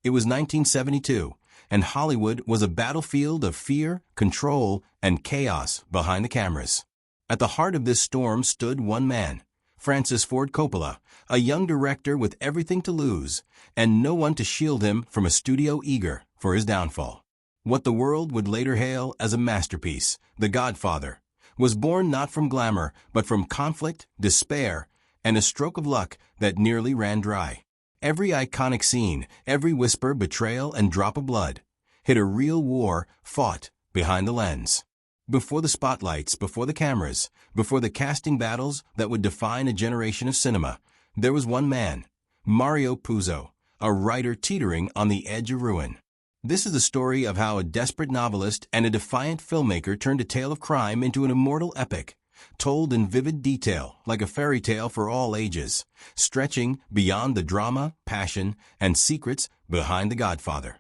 It was 1972, and Hollywood was a battlefield of fear, control, and chaos behind the cameras. At the heart of this storm stood one man, Francis Ford Coppola, a young director with everything to lose, and no one to shield him from a studio eager for his downfall. What the world would later hail as a masterpiece, The Godfather, was born not from glamour, but from conflict, despair, and a stroke of luck that nearly ran dry. Every iconic scene, every whisper, betrayal, and drop of blood hit a real war fought behind the lens. Before the spotlights, before the cameras, before the casting battles that would define a generation of cinema, there was one man, Mario Puzo, a writer teetering on the edge of ruin. This is the story of how a desperate novelist and a defiant filmmaker turned a tale of crime into an immortal epic, told in vivid detail like a fairy tale for all ages, stretching beyond the drama, passion, and secrets behind The Godfather.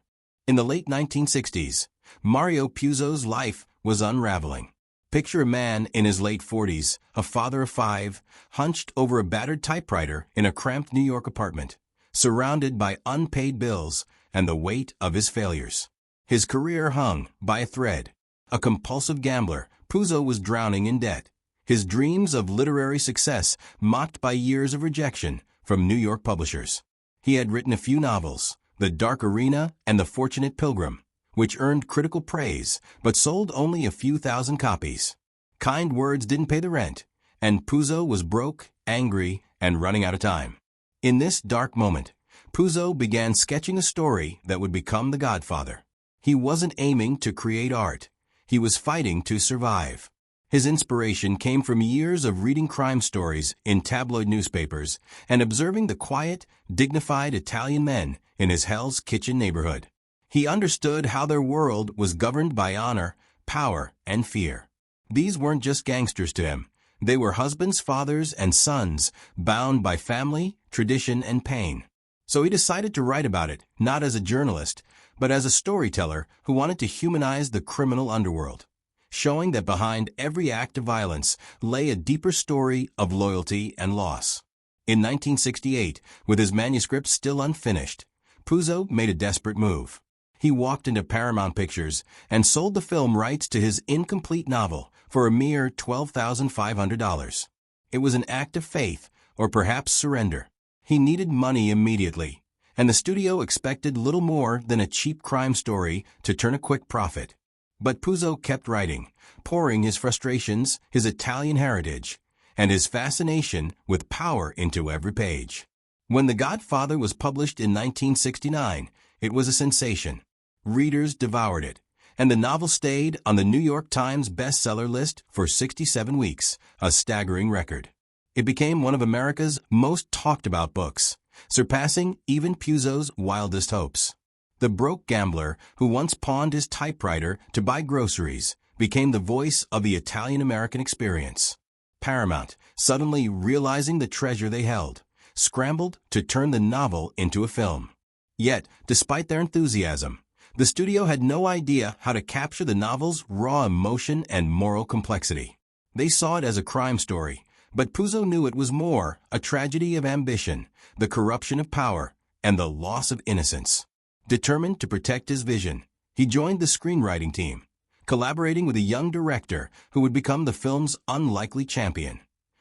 In the late 1960s, Mario Puzo's life was unraveling. Picture a man in his late 40s, a father of 5, hunched over a battered typewriter in a cramped New York apartment, surrounded by unpaid bills and the weight of his failures. His career hung by a thread. A compulsive gambler, Puzo was drowning in debt. His dreams of literary success mocked by years of rejection from New York publishers. He had written a few novels, The Dark Arena and The Fortunate Pilgrim, which earned critical praise but sold only a few thousand copies. Kind words didn't pay the rent, and Puzo was broke, angry, and running out of time. In this dark moment, Puzo began sketching a story that would become The Godfather. He wasn't aiming to create art. He was fighting to survive. His inspiration came from years of reading crime stories in tabloid newspapers and observing the quiet, dignified Italian men in his Hell's Kitchen neighborhood. He understood how their world was governed by honor, power, and fear. These weren't just gangsters to him. They were husbands, fathers, and sons, bound by family, tradition, and pain. So he decided to write about it, not as a journalist, but as a storyteller who wanted to humanize the criminal underworld, showing that behind every act of violence lay a deeper story of loyalty and loss. In 1968, with his manuscript still unfinished, Puzo made a desperate move. He walked into Paramount Pictures and sold the film rights to his incomplete novel for a mere $12,500. It was an act of faith, or perhaps surrender. He needed money immediately, and the studio expected little more than a cheap crime story to turn a quick profit. But Puzo kept writing, pouring his frustrations, his Italian heritage, and his fascination with power into every page. When The Godfather was published in 1969, it was a sensation. Readers devoured it, and the novel stayed on the New York Times bestseller list for 67 weeks, a staggering record. It became one of America's most talked-about books, surpassing even Puzo's wildest hopes. The broke gambler who once pawned his typewriter to buy groceries became the voice of the Italian-American experience. Paramount, suddenly realizing the treasure they held, scrambled to turn the novel into a film. Yet, despite their enthusiasm, the studio had no idea how to capture the novel's raw emotion and moral complexity. They saw it as a crime story, but Puzo knew it was more, a tragedy of ambition, the corruption of power, and the loss of innocence. Determined to protect his vision, he joined the screenwriting team, collaborating with a young director who would become the film's unlikely champion,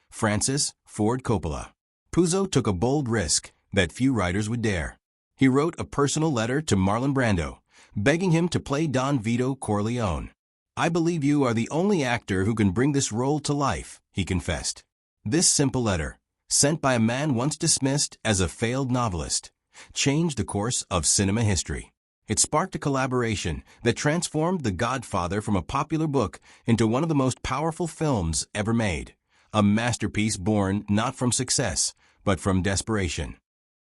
Francis Ford Coppola. Puzo took a bold risk that few writers would dare. He wrote a personal letter to Marlon Brando, begging him to play Don Vito Corleone. "I believe you are the only actor who can bring this role to life," he confessed. This simple letter, sent by a man once dismissed as a failed novelist, changed the course of cinema history. It sparked a collaboration that transformed The Godfather from a popular book into one of the most powerful films ever made, a masterpiece born not from success, but from desperation.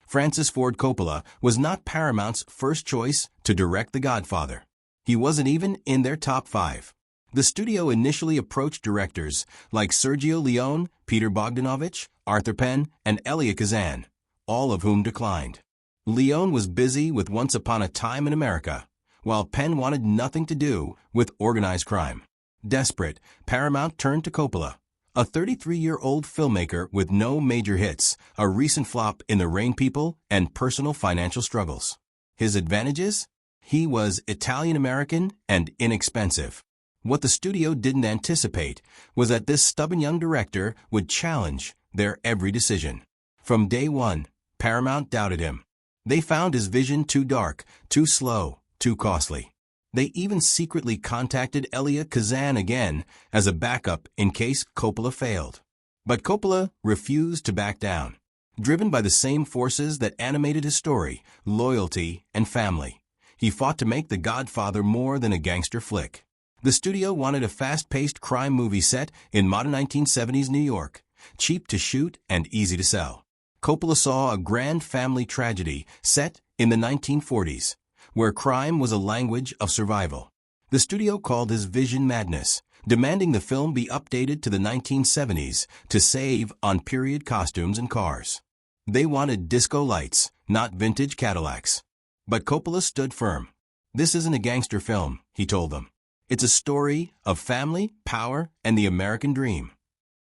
Francis Ford Coppola was not Paramount's first choice to direct The Godfather. He wasn't even in their top 5. The studio initially approached directors like Sergio Leone, Peter Bogdanovich, Arthur Penn, and Elia Kazan, all of whom declined. Leone was busy with Once Upon a Time in America, while Penn wanted nothing to do with organized crime. Desperate, Paramount turned to Coppola, a 33-year-old filmmaker with no major hits, a recent flop in The Rain People, and personal financial struggles. His advantages? He was Italian-American and inexpensive. What the studio didn't anticipate was that this stubborn young director would challenge their every decision. From day one, Paramount doubted him. They found his vision too dark, too slow, too costly. They even secretly contacted Elia Kazan again as a backup in case Coppola failed. But Coppola refused to back down, driven by the same forces that animated his story, loyalty and family. He fought to make The Godfather more than a gangster flick. The studio wanted a fast-paced crime movie set in modern 1970s New York, cheap to shoot and easy to sell. Coppola saw a grand family tragedy set in the 1940s, where crime was a language of survival. The studio called his vision madness, demanding the film be updated to the 1970s to save on period costumes and cars. They wanted disco lights, not vintage Cadillacs. But Coppola stood firm. "This isn't a gangster film," he told them. "It's a story of family, power, and the American dream."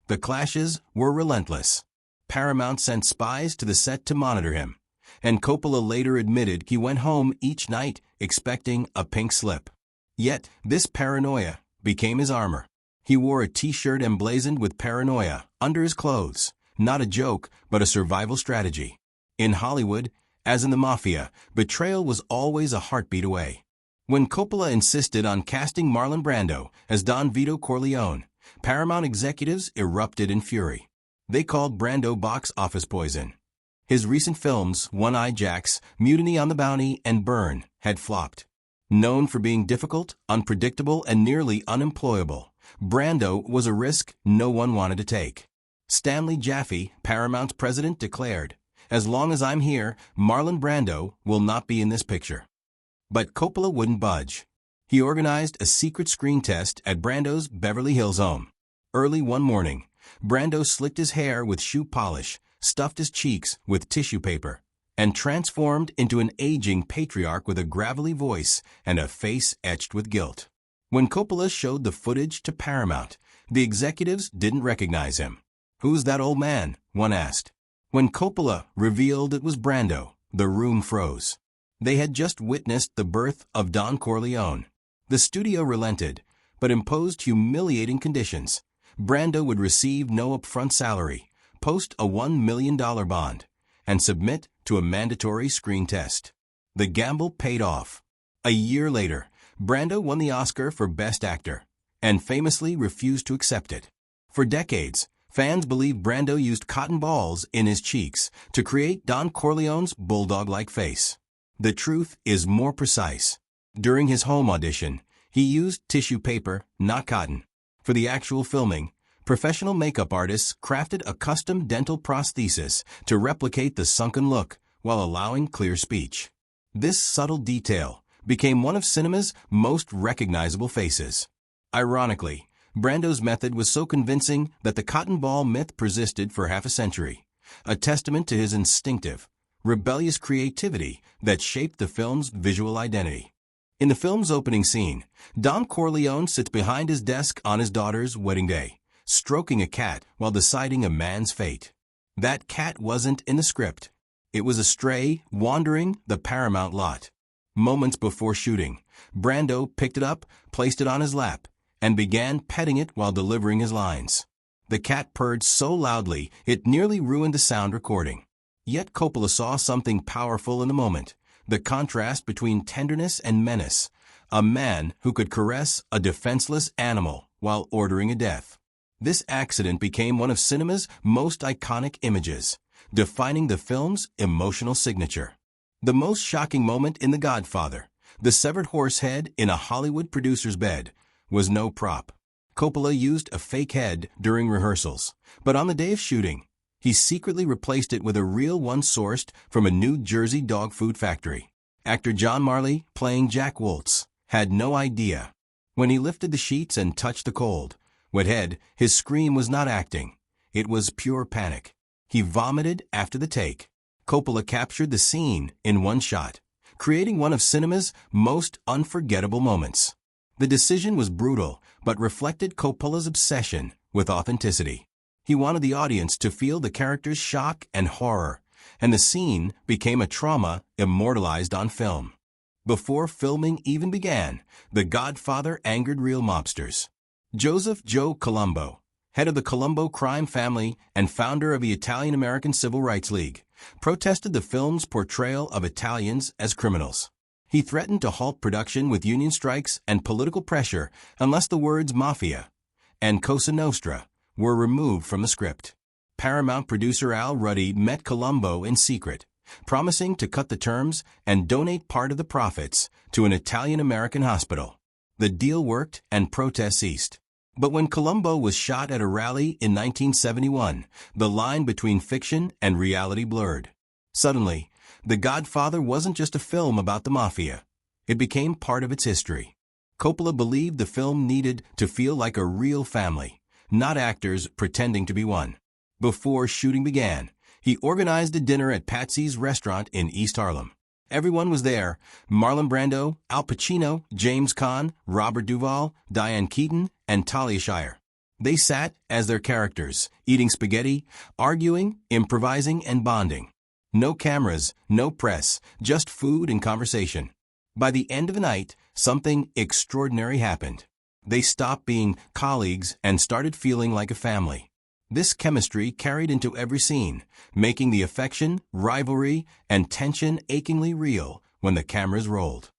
The clashes were relentless. Paramount sent spies to the set to monitor him, and Coppola later admitted he went home each night expecting a pink slip. Yet, this paranoia became his armor. He wore a t-shirt emblazoned with paranoia under his clothes, not a joke, but a survival strategy. In Hollywood, as in the mafia, betrayal was always a heartbeat away. When Coppola insisted on casting Marlon Brando as Don Vito Corleone, Paramount executives erupted in fury. They called Brando box office poison. His recent films, One-Eye Jacks, Mutiny on the Bounty, and Burn, had flopped. Known for being difficult, unpredictable, and nearly unemployable, Brando was a risk no one wanted to take. Stanley Jaffe, Paramount's president, declared, "As long as I'm here, Marlon Brando will not be in this picture." But Coppola wouldn't budge. He organized a secret screen test at Brando's Beverly Hills home. Early one morning, Brando slicked his hair with shoe polish, stuffed his cheeks with tissue paper, and transformed into an aging patriarch with a gravelly voice and a face etched with guilt. When Coppola showed the footage to Paramount, the executives didn't recognize him. "Who's that old man?" one asked. When Coppola revealed it was Brando, the room froze. They had just witnessed the birth of Don Corleone. The studio relented, but imposed humiliating conditions. Brando would receive no upfront salary, post a $1 million bond, and submit to a mandatory screen test. The gamble paid off. A year later, Brando won the Oscar for Best Actor, and famously refused to accept it. For decades, fans believe Brando used cotton balls in his cheeks to create Don Corleone's bulldog-like face. The truth is more precise. During his home audition, he used tissue paper, not cotton. For the actual filming, professional makeup artists crafted a custom dental prosthesis to replicate the sunken look while allowing clear speech. This subtle detail became one of cinema's most recognizable faces. Ironically, Brando's method was so convincing that the cotton ball myth persisted for half a century, a testament to his instinctive, rebellious creativity that shaped the film's visual identity. In the film's opening scene, Don Corleone sits behind his desk on his daughter's wedding day, stroking a cat while deciding a man's fate. That cat wasn't in the script. It was a stray wandering the Paramount lot. Moments before shooting, Brando picked it up, placed it on his lap, and began petting it while delivering his lines. The cat purred so loudly it nearly ruined the sound recording. Yet Coppola saw something powerful in the moment, the contrast between tenderness and menace, a man who could caress a defenseless animal while ordering a death. This accident became one of cinema's most iconic images, defining the film's emotional signature. The most shocking moment in The Godfather, the severed horse head in a Hollywood producer's bed, was no prop. Coppola used a fake head during rehearsals, but on the day of shooting, he secretly replaced it with a real one sourced from a New Jersey dog food factory. Actor John Marley, playing Jack Woltz, had no idea. When he lifted the sheets and touched the cold, wet head, his scream was not acting. It was pure panic. He vomited after the take. Coppola captured the scene in one shot, creating one of cinema's most unforgettable moments. The decision was brutal, but reflected Coppola's obsession with authenticity. He wanted the audience to feel the character's shock and horror, and the scene became a trauma immortalized on film. Before filming even began, The Godfather angered real mobsters. Joseph Joe Colombo, head of the Colombo crime family and founder of the Italian-American Civil Rights League, protested the film's portrayal of Italians as criminals. He threatened to halt production with union strikes and political pressure unless the words mafia and Cosa Nostra were removed from the script. Paramount producer Al Ruddy met Colombo in secret, promising to cut the terms and donate part of the profits to an Italian-American hospital. The deal worked and protests ceased. But when Colombo was shot at a rally in 1971, the line between fiction and reality blurred. Suddenly, The Godfather wasn't just a film about the mafia. It became part of its history. Coppola believed the film needed to feel like a real family, not actors pretending to be one. Before shooting began, he organized a dinner at Patsy's restaurant in East Harlem. Everyone was there: Marlon Brando, Al Pacino, James Caan, Robert Duvall, Diane Keaton, and Talia Shire. They sat as their characters, eating spaghetti, arguing, improvising, and bonding. No cameras, no press, just food and conversation. By the end of the night, something extraordinary happened. They stopped being colleagues and started feeling like a family. This chemistry carried into every scene, making the affection, rivalry, and tension achingly real when the cameras rolled.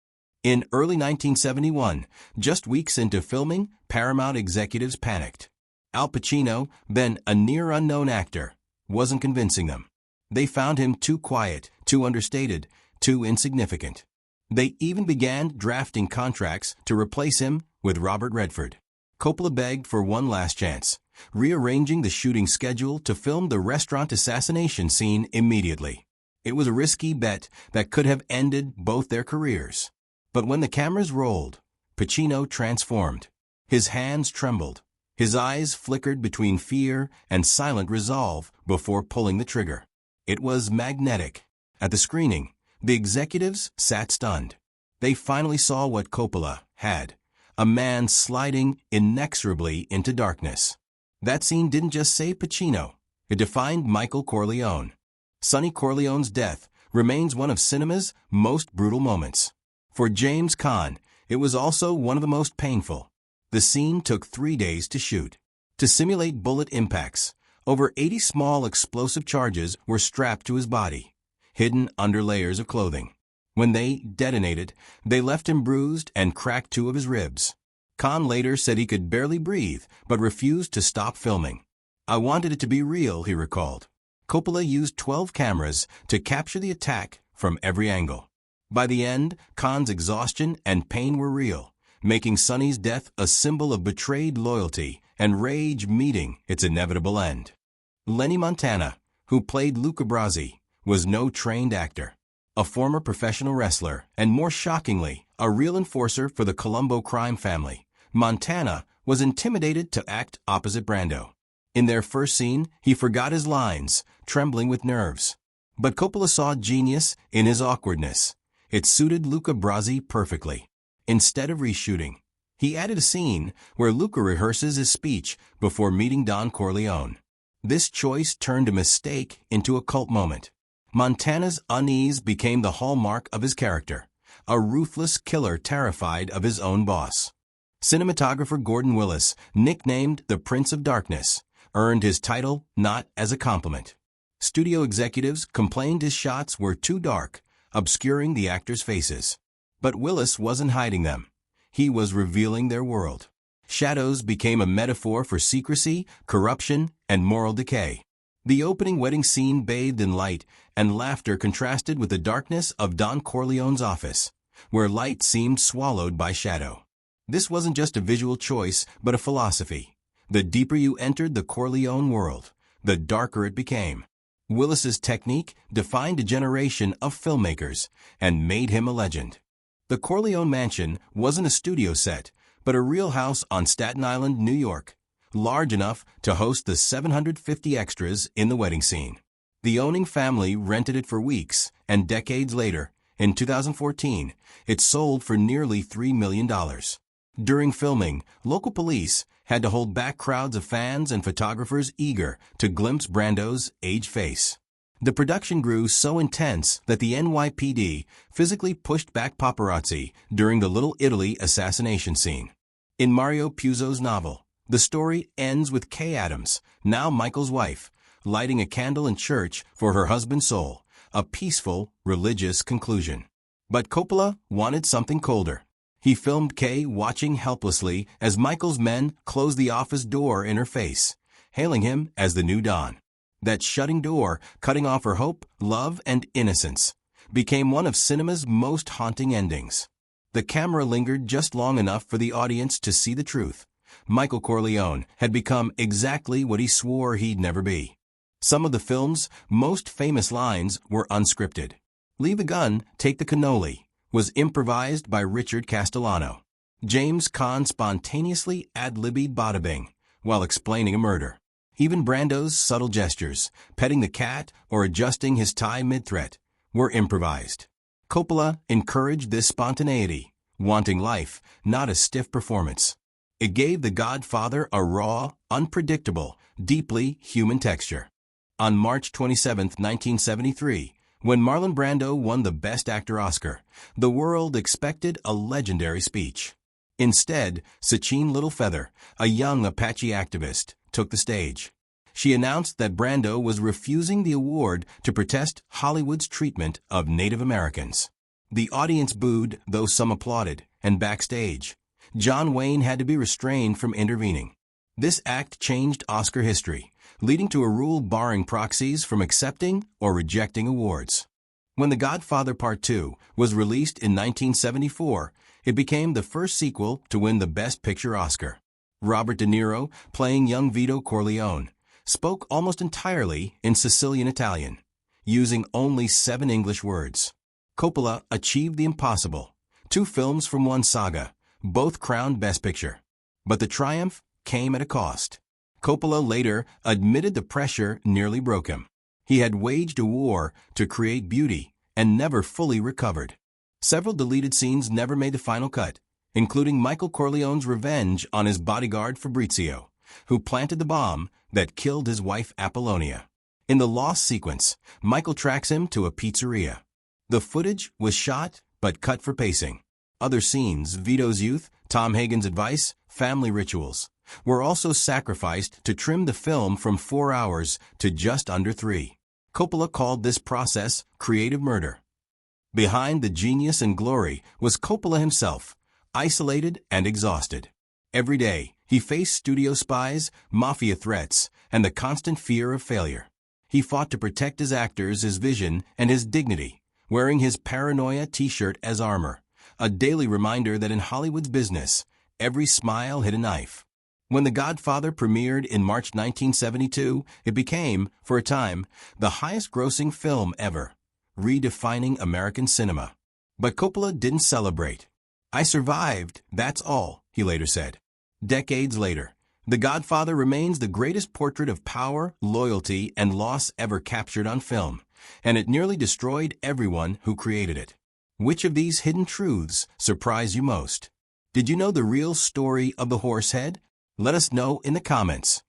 In early 1971, just weeks into filming, Paramount executives panicked. Al Pacino, then a near-unknown actor, wasn't convincing them. They found him too quiet, too understated, too insignificant. They even began drafting contracts to replace him with Robert Redford. Coppola begged for one last chance, rearranging the shooting schedule to film the restaurant assassination scene immediately. It was a risky bet that could have ended both their careers. But when the cameras rolled, Pacino transformed. His hands trembled. His eyes flickered between fear and silent resolve before pulling the trigger. It was magnetic. At the screening, the executives sat stunned. They finally saw what Coppola had: a man sliding inexorably into darkness. That scene didn't just save Pacino. It defined Michael Corleone. Sonny Corleone's death remains one of cinema's most brutal moments. For James Caan, it was also one of the most painful. The scene took 3 days to shoot. To simulate bullet impacts, over 80 small explosive charges were strapped to his body, hidden under layers of clothing. When they detonated, they left him bruised and cracked 2 of his ribs. Caan later said he could barely breathe, but refused to stop filming. "I wanted it to be real," he recalled. Coppola used 12 cameras to capture the attack from every angle. By the end, Caan's exhaustion and pain were real, making Sonny's death a symbol of betrayed loyalty and rage meeting its inevitable end. Lenny Montana, who played Luca Brasi, was no trained actor. A former professional wrestler, and more shockingly, a real enforcer for the Colombo crime family, Montana was intimidated to act opposite Brando. In their first scene, he forgot his lines, trembling with nerves. But Coppola saw genius in his awkwardness. It suited Luca Brasi perfectly. Instead of reshooting, he added a scene where Luca rehearses his speech before meeting Don Corleone. This choice turned a mistake into a cult moment. Montana's unease became the hallmark of his character, a ruthless killer terrified of his own boss. Cinematographer Gordon Willis, nicknamed the Prince of Darkness, earned his title not as a compliment. Studio executives complained his shots were too dark, obscuring the actors' faces. But Willis wasn't hiding them. He was revealing their world. Shadows became a metaphor for secrecy, corruption, and moral decay. The opening wedding scene bathed in light, and laughter contrasted with the darkness of Don Corleone's office, where light seemed swallowed by shadow. This wasn't just a visual choice, but a philosophy. The deeper you entered the Corleone world, the darker it became. Willis's technique defined a generation of filmmakers and made him a legend. The Corleone mansion wasn't a studio set, but a real house on Staten Island, New York, large enough to host the 750 extras in the wedding scene. The owning family rented it for weeks, and decades later, in 2014, it sold for nearly $3 million. During filming, local police had to hold back crowds of fans and photographers eager to glimpse Brando's aged face. The production grew so intense that the NYPD physically pushed back paparazzi during the Little Italy assassination scene. In Mario Puzo's novel, the story ends with Kay Adams, now Michael's wife, lighting a candle in church for her husband's soul, a peaceful, religious conclusion. But Coppola wanted something colder. He filmed Kay watching helplessly as Michael's men closed the office door in her face, hailing him as the new Don. That shutting door, cutting off her hope, love, and innocence, became one of cinema's most haunting endings. The camera lingered just long enough for the audience to see the truth. Michael Corleone had become exactly what he swore he'd never be. Some of the film's most famous lines were unscripted. "Leave the gun, take the cannoli," was improvised by Richard Castellano. James Caan spontaneously ad-libbed bada bing while explaining a murder. Even Brando's subtle gestures, petting the cat or adjusting his tie mid-threat, were improvised. Coppola encouraged this spontaneity, wanting life, not a stiff performance. It gave The Godfather a raw, unpredictable, deeply human texture. On March 27, 1973, when Marlon Brando won the Best Actor Oscar, the world expected a legendary speech. Instead, Sacheen Littlefeather, a young Apache activist, took the stage. She announced that Brando was refusing the award to protest Hollywood's treatment of Native Americans. The audience booed, though some applauded, and backstage, John Wayne had to be restrained from intervening. This act changed Oscar history, leading to a rule barring proxies from accepting or rejecting awards. When The Godfather Part II was released in 1974, it became the first sequel to win the Best Picture Oscar. Robert De Niro, playing young Vito Corleone, spoke almost entirely in Sicilian Italian, using only 7 English words. Coppola achieved the impossible. 2 films from one saga, both crowned Best Picture. But the triumph came at a cost. Coppola later admitted the pressure nearly broke him. He had waged a war to create beauty and never fully recovered. Several deleted scenes never made the final cut, including Michael Corleone's revenge on his bodyguard Fabrizio, who planted the bomb that killed his wife Apollonia. In the lost sequence, Michael tracks him to a pizzeria. The footage was shot but cut for pacing. Other scenes, Vito's youth, Tom Hagen's advice, family rituals, were also sacrificed to trim the film from 4 hours to just under 3. Coppola called this process creative murder. Behind the genius and glory was Coppola himself, isolated and exhausted. Every day, he faced studio spies, mafia threats, and the constant fear of failure. He fought to protect his actors, his vision, and his dignity, wearing his paranoia t-shirt as armor, a daily reminder that in Hollywood's business, every smile hid a knife. When The Godfather premiered in March 1972, it became, for a time, the highest-grossing film ever, redefining American cinema. But Coppola didn't celebrate. "I survived, that's all," he later said. Decades later, The Godfather remains the greatest portrait of power, loyalty, and loss ever captured on film, and it nearly destroyed everyone who created it. Which of these hidden truths surprised you most? Did you know the real story of the horse head? Let us know in the comments.